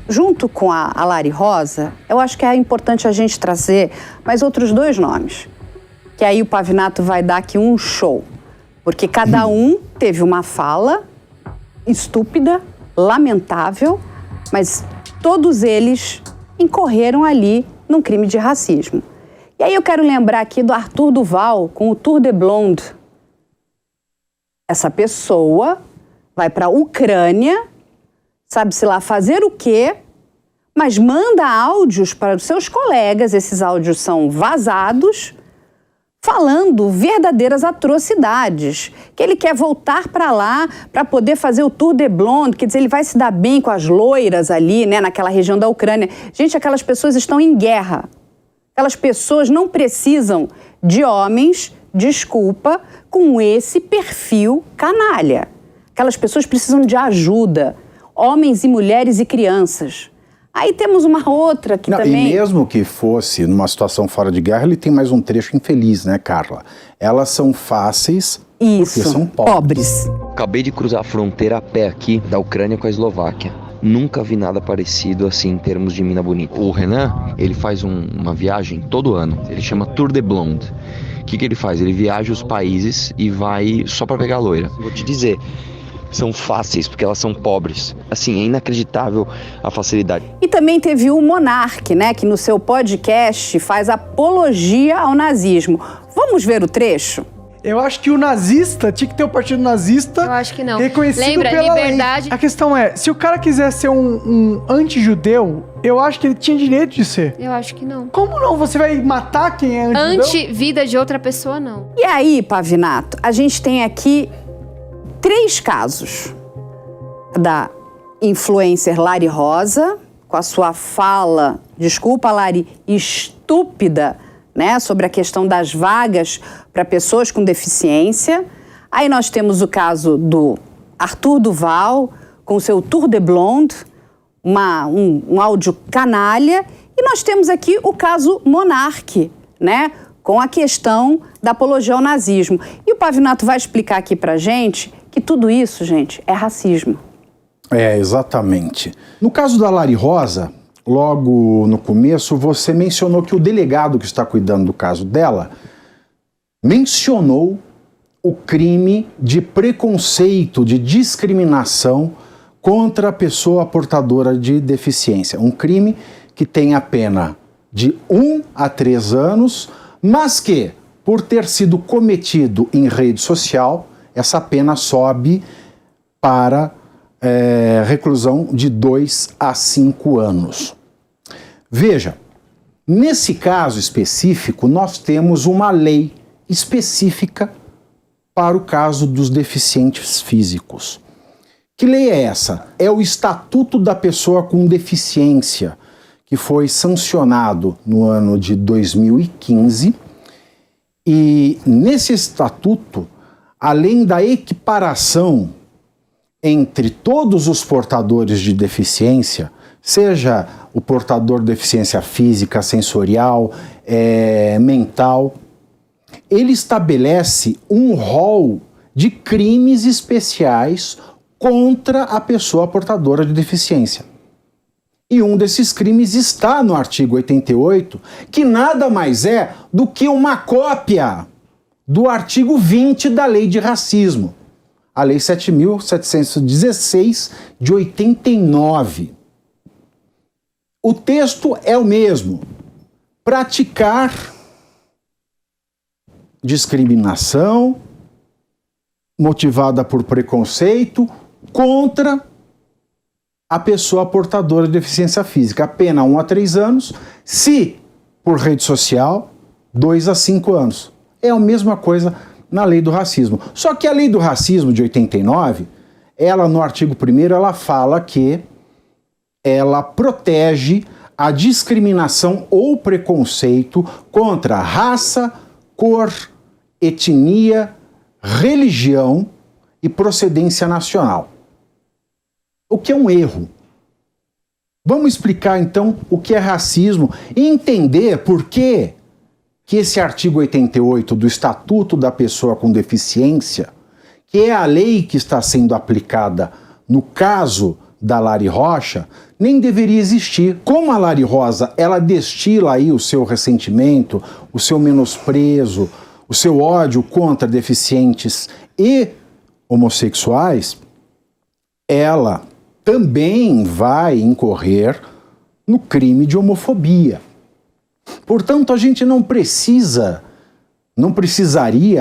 Junto com a Lari Rosa, eu acho que é importante a gente trazer mais outros 2 nomes. Que aí o Pavinato vai dar aqui um show. Porque cada um teve uma fala estúpida, lamentável, mas todos eles incorreram ali num crime de racismo. E aí eu quero lembrar aqui do Arthur Duval com o Tour de Blonde. Essa pessoa vai para a Ucrânia, sabe-se lá fazer o quê, mas manda áudios para os seus colegas, esses áudios são vazados, falando verdadeiras atrocidades, que ele quer voltar para lá para poder fazer o Tour de Blonde, quer dizer, ele vai se dar bem com as loiras ali, né, naquela região da Ucrânia. Gente, aquelas pessoas estão em guerra. Aquelas pessoas não precisam de homens, desculpa, com esse perfil canalha. Aquelas pessoas precisam de ajuda. Homens e mulheres e crianças. Aí temos uma outra que também... E mesmo que fosse numa situação fora de guerra, ele tem mais um trecho infeliz, né, Carla? Elas são fáceis porque são pobres. Acabei de cruzar a fronteira a pé aqui da Ucrânia com a Eslováquia. Nunca vi nada parecido assim em termos de mina bonita. O Renan, ele faz uma viagem todo ano. Ele chama Tour de Blonde. O que ele faz? Ele viaja os países e vai só pra pegar loira. Vou te dizer... são fáceis, porque elas são pobres. Assim, é inacreditável a facilidade. E também teve o Monark, né, que no seu podcast faz apologia ao nazismo. Vamos ver o trecho? Eu acho que o nazista tinha que ter o partido nazista. Eu acho que não. Reconhecido Lembra, pela liberdade. lei. A questão é, se o cara quiser ser um anti-judeu, eu acho que ele tinha direito de ser. Eu acho que não. Como não? Você vai matar quem é anti-judeu? Anti-vida de outra pessoa, não. E aí, Pavinato, a gente tem aqui 3 casos da influencer Lari Rosa, com a sua fala, desculpa, Lari, estúpida, né, sobre a questão das vagas para pessoas com deficiência. Aí nós temos o caso do Arthur Duval, com o seu Tour de Blonde, um áudio canalha. E nós temos aqui o caso Monark, né, com a questão da apologia ao nazismo. E o Pavinato vai explicar aqui pra gente que tudo isso, gente, é racismo. É, exatamente. No caso da Lari Rosa, logo no começo, você mencionou que o delegado que está cuidando do caso dela mencionou o crime de preconceito, de discriminação contra a pessoa portadora de deficiência. Um crime que tem a pena de 1 a 3 anos, mas que, por ter sido cometido em rede social, essa pena sobe para reclusão de 2 a 5 anos. Veja, nesse caso específico, nós temos uma lei específica para o caso dos deficientes físicos. Que lei é essa? É o Estatuto da Pessoa com Deficiência, que foi sancionado no ano de 2015. E nesse estatuto, além da equiparação entre todos os portadores de deficiência, seja o portador de deficiência física, sensorial, mental, ele estabelece um rol de crimes especiais contra a pessoa portadora de deficiência. E um desses crimes está no artigo 88, que nada mais é do que uma cópia do artigo 20 da Lei de Racismo, a Lei 7.716 de 89. O texto é o mesmo. Praticar discriminação motivada por preconceito contra a pessoa portadora de deficiência física. A pena 1 a 3 anos, se por rede social, 2 a 5 anos. É a mesma coisa na Lei do Racismo. Só que a Lei do Racismo de 89, ela no artigo 1º, ela fala que ela protege a discriminação ou preconceito contra raça, cor, etnia, religião e procedência nacional. O que é um erro? Vamos explicar então o que é racismo e entender por que esse artigo 88 do Estatuto da Pessoa com Deficiência, que é a lei que está sendo aplicada no caso da Lari Rocha nem deveria existir. Como a Lari Rosa, ela destila aí o seu ressentimento, o seu menosprezo, o seu ódio contra deficientes e homossexuais, ela também vai incorrer no crime de homofobia. Portanto, a gente não precisaria,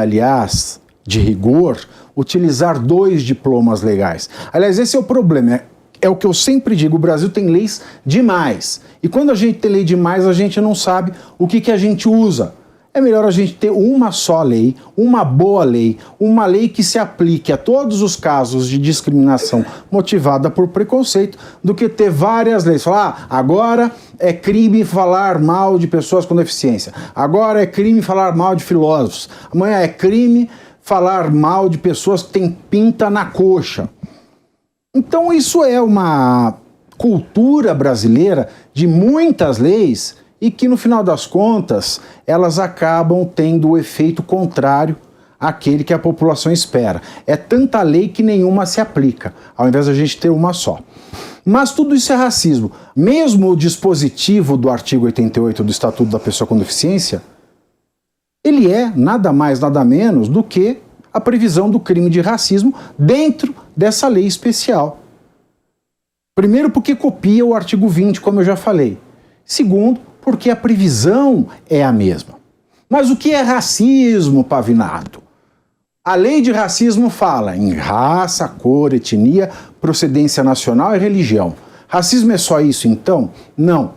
aliás, de rigor, utilizar 2 diplomas legais. Aliás, esse é o problema. É o que eu sempre digo, o Brasil tem leis demais. E quando a gente tem lei demais, a gente não sabe o que a gente usa. É melhor a gente ter uma só lei, uma boa lei, uma lei que se aplique a todos os casos de discriminação motivada por preconceito, do que ter várias leis. Falar, agora é crime falar mal de pessoas com deficiência, agora é crime falar mal de filósofos, amanhã é crime falar mal de pessoas que têm pinta na coxa. Então isso é uma cultura brasileira de muitas leis e que, no final das contas, elas acabam tendo o efeito contrário àquele que a população espera. É tanta lei que nenhuma se aplica, ao invés de a gente ter uma só. Mas tudo isso é racismo. Mesmo o dispositivo do artigo 88 do Estatuto da Pessoa com Deficiência, ele é nada mais, nada menos do que a previsão do crime de racismo dentro dessa lei especial. Primeiro, porque copia o artigo 20, como eu já falei. Segundo, porque a previsão é a mesma. Mas o que é racismo, Pavinato? A lei de racismo fala em raça, cor, etnia, procedência nacional e religião. Racismo é só isso, então? Não.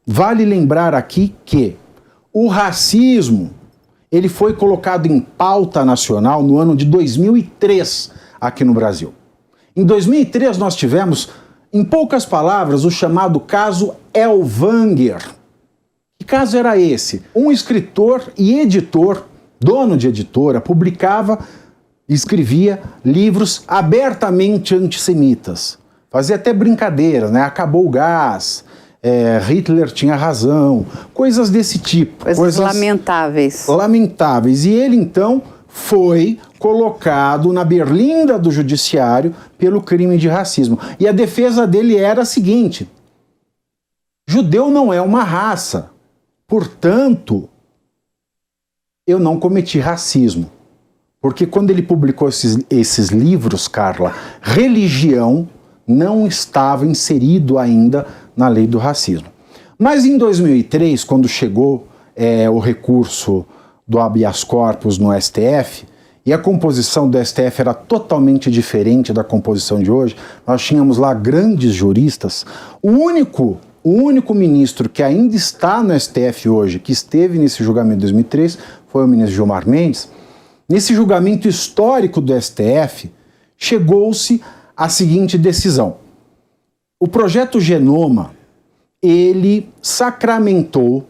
Vale lembrar aqui que o racismo ele foi colocado em pauta nacional no ano de 2003 aqui no Brasil. Em 2003 nós tivemos, em poucas palavras, o chamado caso Elvanger. Que caso era esse? Um escritor e editor, dono de editora, publicava e escrevia livros abertamente antissemitas. Fazia até brincadeiras, né? Acabou o gás, Hitler tinha razão, coisas desse tipo. Coisas lamentáveis. Lamentáveis. E ele, então, foi colocado na berlinda do judiciário pelo crime de racismo. E a defesa dele era a seguinte: judeu não é uma raça. Portanto, eu não cometi racismo. Porque quando ele publicou esses livros, Carla, religião não estava inserido ainda na lei do racismo. Mas em 2003, quando chegou o recurso do habeas corpus no STF, e a composição do STF era totalmente diferente da composição de hoje, nós tínhamos lá grandes juristas, o único ministro que ainda está no STF hoje, que esteve nesse julgamento de 2003, foi o ministro Gilmar Mendes. Nesse julgamento histórico do STF, chegou-se à seguinte decisão. O projeto Genoma, ele sacramentou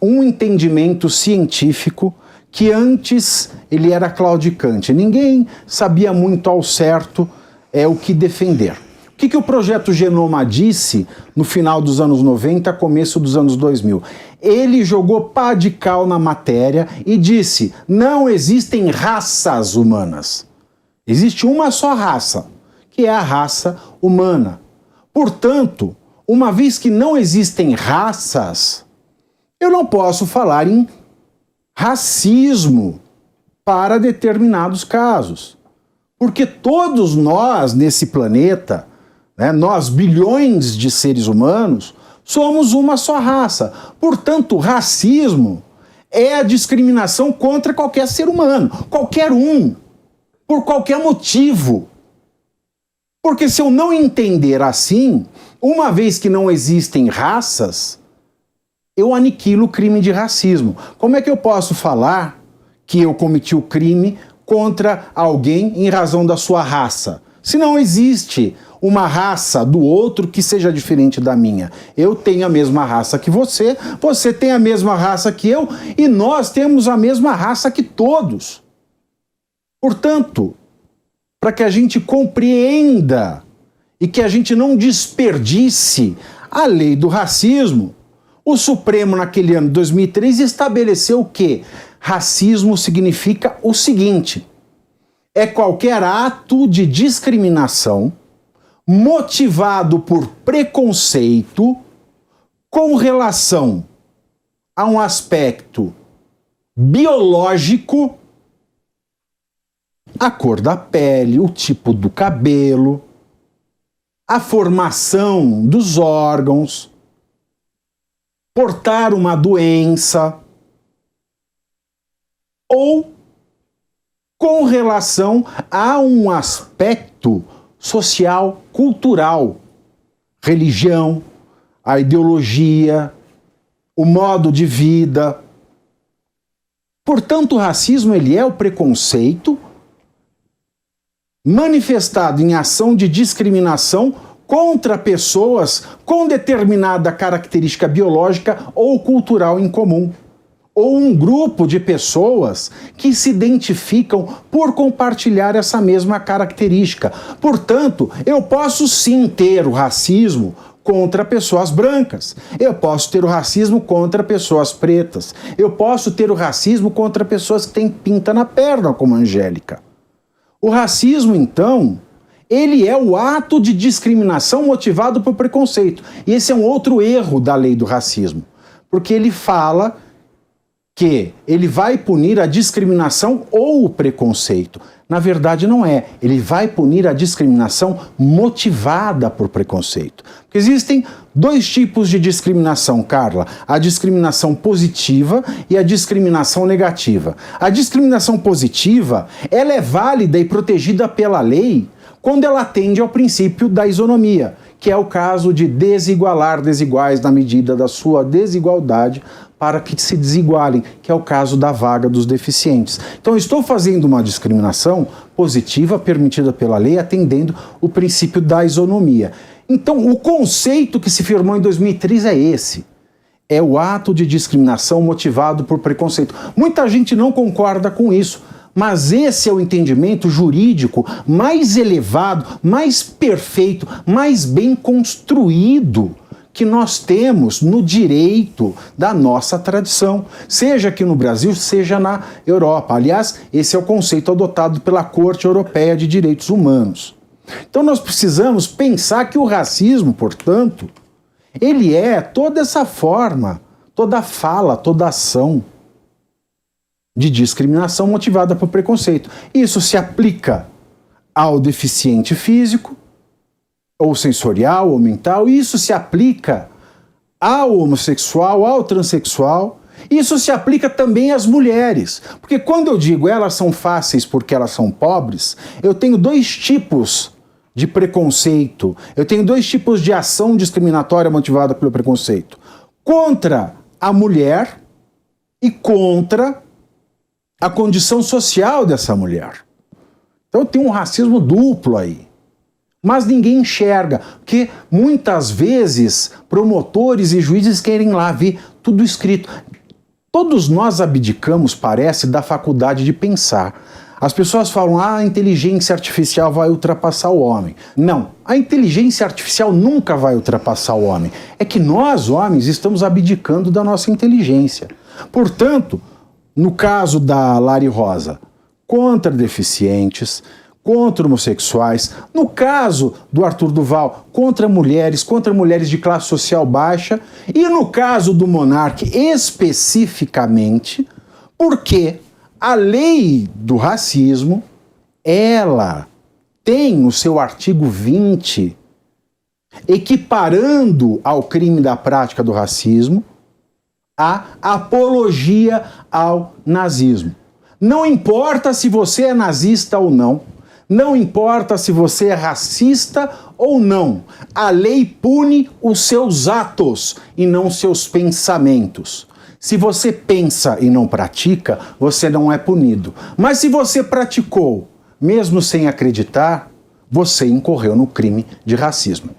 um entendimento científico que antes ele era claudicante. Ninguém sabia muito ao certo o que defender. O que o projeto Genoma disse no final dos anos 90, começo dos anos 2000? Ele jogou pá de cal na matéria e disse: não existem raças humanas. Existe uma só raça, que é a raça humana. Portanto, uma vez que não existem raças, eu não posso falar em racismo para determinados casos. Porque todos nós nesse planeta, nós, bilhões de seres humanos, somos uma só raça. Portanto, racismo é a discriminação contra qualquer ser humano, qualquer um, por qualquer motivo. Porque se eu não entender assim, uma vez que não existem raças, eu aniquilo o crime de racismo. Como é que eu posso falar que eu cometi o crime contra alguém em razão da sua raça? Se não existe uma raça do outro que seja diferente da minha. Eu tenho a mesma raça que você, você tem a mesma raça que eu, e nós temos a mesma raça que todos. Portanto, para que a gente compreenda e que a gente não desperdice a lei do racismo, o Supremo, naquele ano de 2003, estabeleceu que racismo significa o seguinte: é qualquer ato de discriminação motivado por preconceito com relação a um aspecto biológico, a cor da pele, o tipo do cabelo, a formação dos órgãos, portar uma doença, ou com relação a um aspecto social, cultural, religião, a ideologia, o modo de vida. Portanto, o racismo ele é o preconceito manifestado em ação de discriminação contra pessoas com determinada característica biológica ou cultural em comum, ou um grupo de pessoas que se identificam por compartilhar essa mesma característica. Portanto, eu posso sim ter o racismo contra pessoas brancas, eu posso ter o racismo contra pessoas pretas, eu posso ter o racismo contra pessoas que têm pinta na perna, como a Angélica. O racismo, então, ele é o ato de discriminação motivado por preconceito. E esse é um outro erro da lei do racismo, porque ele fala que ele vai punir a discriminação ou o preconceito. Na verdade, não é. Ele vai punir a discriminação motivada por preconceito. Porque existem dois tipos de discriminação, Carla. A discriminação positiva e a discriminação negativa. A discriminação positiva, ela é válida e protegida pela lei quando ela atende ao princípio da isonomia, que é o caso de desigualar desiguais na medida da sua desigualdade para que se desigualem, que é o caso da vaga dos deficientes. Então, eu estou fazendo uma discriminação positiva permitida pela lei, atendendo o princípio da isonomia. Então, o conceito que se firmou em 2003 é esse. É o ato de discriminação motivado por preconceito. Muita gente não concorda com isso, mas esse é o entendimento jurídico mais elevado, mais perfeito, mais bem construído que nós temos no direito da nossa tradição, seja aqui no Brasil, seja na Europa. Aliás, esse é o conceito adotado pela Corte Europeia de Direitos Humanos. Então nós precisamos pensar que o racismo, portanto, ele é toda essa forma, toda fala, toda ação de discriminação motivada por preconceito. Isso se aplica ao deficiente físico, ou sensorial, ou mental. Isso se aplica ao homossexual, ao transexual. Isso se aplica também às mulheres. Porque quando eu digo elas são fáceis porque elas são pobres, eu tenho dois tipos de preconceito. Eu tenho dois tipos de ação discriminatória motivada pelo preconceito. Contra a mulher e contra a condição social dessa mulher. Então tem um racismo duplo aí. Mas ninguém enxerga, porque muitas vezes promotores e juízes querem lá ver tudo escrito. Todos nós abdicamos, parece, da faculdade de pensar. As pessoas falam, a inteligência artificial vai ultrapassar o homem. Não, a inteligência artificial nunca vai ultrapassar o homem. É que nós, homens, estamos abdicando da nossa inteligência. Portanto, no caso da Lari Rosa, contra deficientes, contra homossexuais, no caso do Arthur Duval, contra mulheres de classe social baixa, e no caso do Monark especificamente, porque a lei do racismo, ela tem o seu artigo 20 equiparando ao crime da prática do racismo a apologia ao nazismo. Não importa se você é nazista ou não, não importa se você é racista ou não, a lei pune os seus atos e não seus pensamentos. Se você pensa e não pratica, você não é punido. Mas se você praticou, mesmo sem acreditar, você incorreu no crime de racismo.